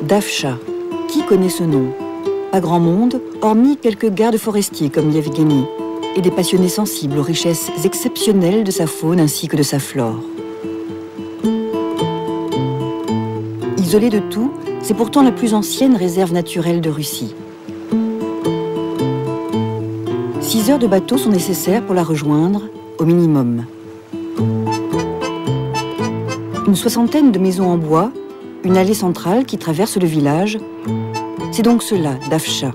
Davcha. Qui connaît ce nom? Pas grand monde, hormis quelques gardes forestiers comme Yevgeny, et des passionnés sensibles aux richesses exceptionnelles de sa faune ainsi que de sa flore. Isolée de tout, c'est pourtant la plus ancienne réserve naturelle de Russie. 6 heures de bateau sont nécessaires pour la rejoindre, au minimum. Une soixantaine de maisons en bois, une allée centrale qui traverse le village. C'est donc cela, Davcha,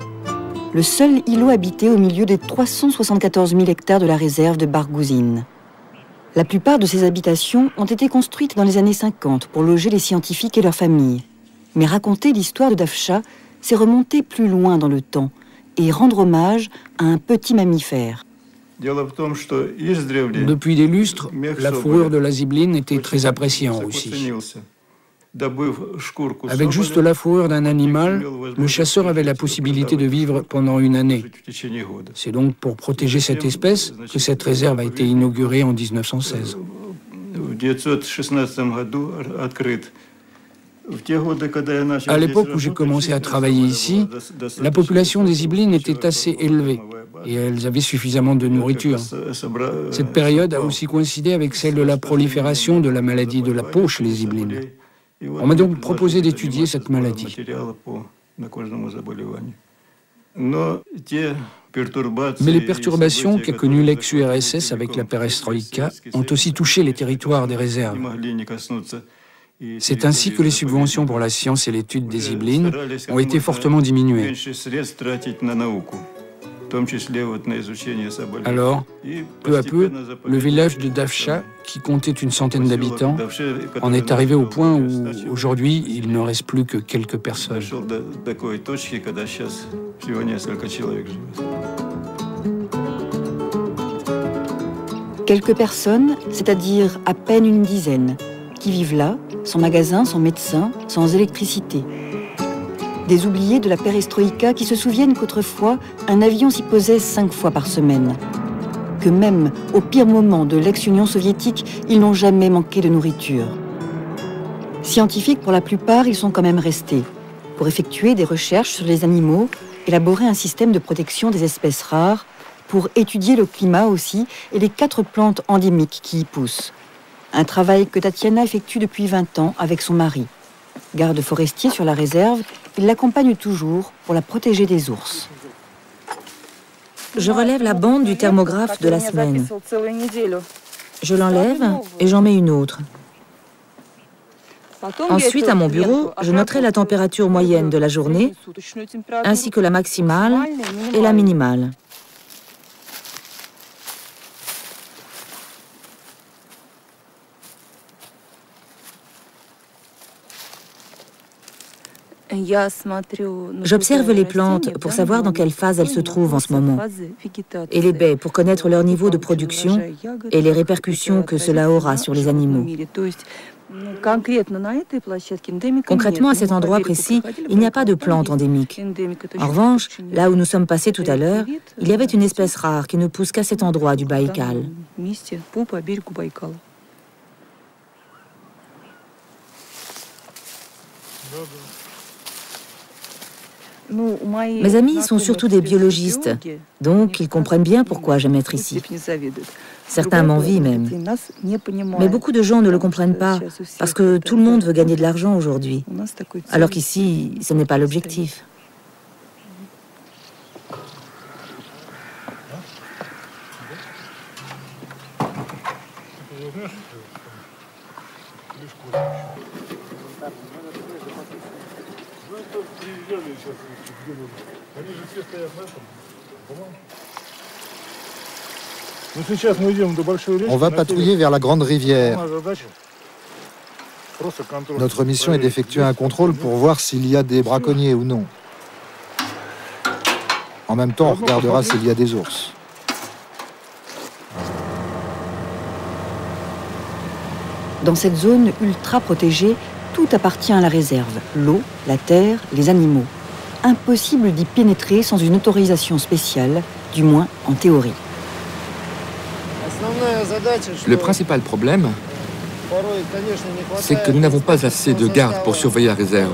le seul îlot habité au milieu des 374 000 hectares de la réserve de Bargouzine. La plupart de ces habitations ont été construites dans les années 50 pour loger les scientifiques et leurs familles. Mais raconter l'histoire de Davcha, c'est remonter plus loin dans le temps et rendre hommage à un petit mammifère. Depuis des lustres, la fourrure de la zibeline était très appréciée en Russie. Avec juste la fourrure d'un animal, le chasseur avait la possibilité de vivre pendant une année. C'est donc pour protéger cette espèce que cette réserve a été inaugurée en 1916. À l'époque où j'ai commencé à travailler ici, la population des zibelines était assez élevée et elles avaient suffisamment de nourriture. Cette période a aussi coïncidé avec celle de la prolifération de la maladie de la peau chez les zibelines. On m'a donc proposé d'étudier cette maladie. Mais les perturbations qu'a connues l'ex-URSS avec la perestroïka ont aussi touché les territoires des réserves. C'est ainsi que les subventions pour la science et l'étude des zibelines ont été fortement diminuées. Alors, peu à peu, le village de Davcha, qui comptait une centaine d'habitants, en est arrivé au point où, aujourd'hui, il ne reste plus que quelques personnes. Quelques personnes, c'est-à-dire à peine une dizaine, qui vivent là, sans magasin, sans médecin, sans électricité. Des oubliés de la perestroïka qui se souviennent qu'autrefois, un avion s'y posait 5 fois par semaine. Que même au pire moment de l'ex-Union soviétique, ils n'ont jamais manqué de nourriture. Scientifiques pour la plupart, ils sont quand même restés pour effectuer des recherches sur les animaux, élaborer un système de protection des espèces rares, pour étudier le climat aussi et les 4 plantes endémiques qui y poussent. Un travail que Tatiana effectue depuis 20 ans avec son mari. Garde forestier sur la réserve, il l'accompagne toujours pour la protéger des ours. Je relève la bande du thermographe de la semaine. Je l'enlève et j'en mets une autre. Ensuite, à mon bureau, je noterai la température moyenne de la journée, ainsi que la maximale et la minimale. J'observe les plantes pour savoir dans quelle phase elles se trouvent en ce moment, et les baies pour connaître leur niveau de production et les répercussions que cela aura sur les animaux. Concrètement, à cet endroit précis, il n'y a pas de plantes endémiques. En revanche, là où nous sommes passés tout à l'heure, il y avait une espèce rare qui ne pousse qu'à cet endroit du Baïkal. Mes amis sont surtout des biologistes, donc ils comprennent bien pourquoi j'aime être ici. Certains m'envient même. Mais beaucoup de gens ne le comprennent pas, parce que tout le monde veut gagner de l'argent aujourd'hui, alors qu'ici, ce n'est pas l'objectif. On va patrouiller vers la grande rivière. Notre mission est d'effectuer un contrôle pour voir s'il y a des braconniers ou non. En même temps, on regardera s'il y a des ours. Dans cette zone ultra protégée, tout appartient à la réserve. L'eau, la terre, les animaux. Impossible d'y pénétrer sans une autorisation spéciale, du moins en théorie. Le principal problème, c'est que nous n'avons pas assez de gardes pour surveiller la réserve.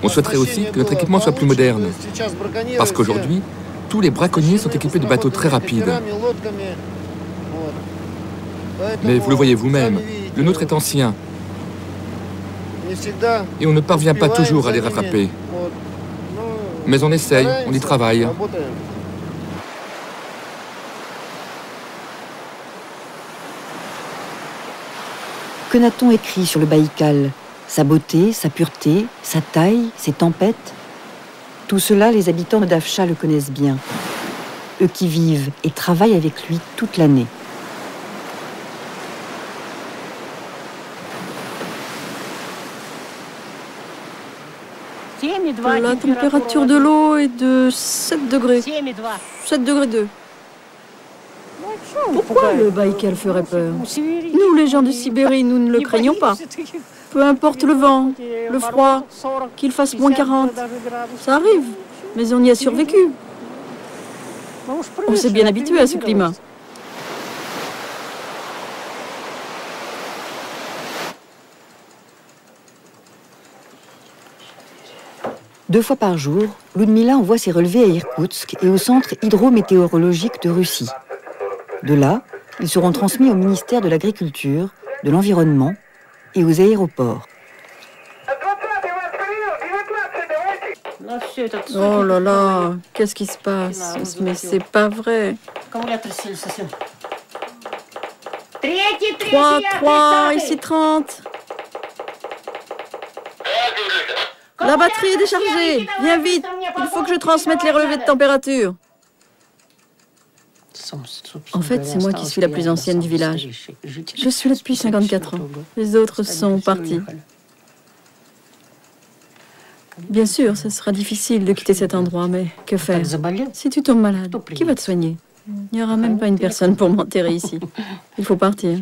On souhaiterait aussi que notre équipement soit plus moderne, parce qu'aujourd'hui, tous les braconniers sont équipés de bateaux très rapides. Mais vous le voyez vous-même, le nôtre est ancien, et on ne parvient pas toujours à les rattraper. Mais on essaye, on y travaille. Que n'a-t-on écrit sur le Baïkal? Sa beauté, sa pureté, sa taille, ses tempêtes? Tout cela, les habitants de Dafcha le connaissent bien. Eux qui vivent et travaillent avec lui toute l'année. La température de l'eau est de 7 degrés. 7 degrés 2. Pourquoi le Baïkal ferait peur? Nous, les gens de Sibérie, nous ne le craignons pas. Peu importe le vent, le froid, qu'il fasse moins 40. Ça arrive, mais on y a survécu. On s'est bien habitué à ce climat. Deux fois par jour, Ludmila envoie ses relevés à Irkoutsk et au centre hydrométéorologique de Russie. De là, ils seront transmis au ministère de l'Agriculture, de l'Environnement et aux aéroports. Oh là là, qu'est-ce qui se passe? Mais c'est pas vrai. 3, ici 30. La batterie est déchargée. Viens vite, il faut que je transmette les relevés de température. En fait, c'est moi qui suis la plus ancienne du village. Je suis là depuis 54 ans. Les autres sont partis. Bien sûr, ce sera difficile de quitter cet endroit, mais que faire? Si tu tombes malade, qui va te soigner? Il n'y aura même pas une personne pour m'enterrer ici. Il faut partir.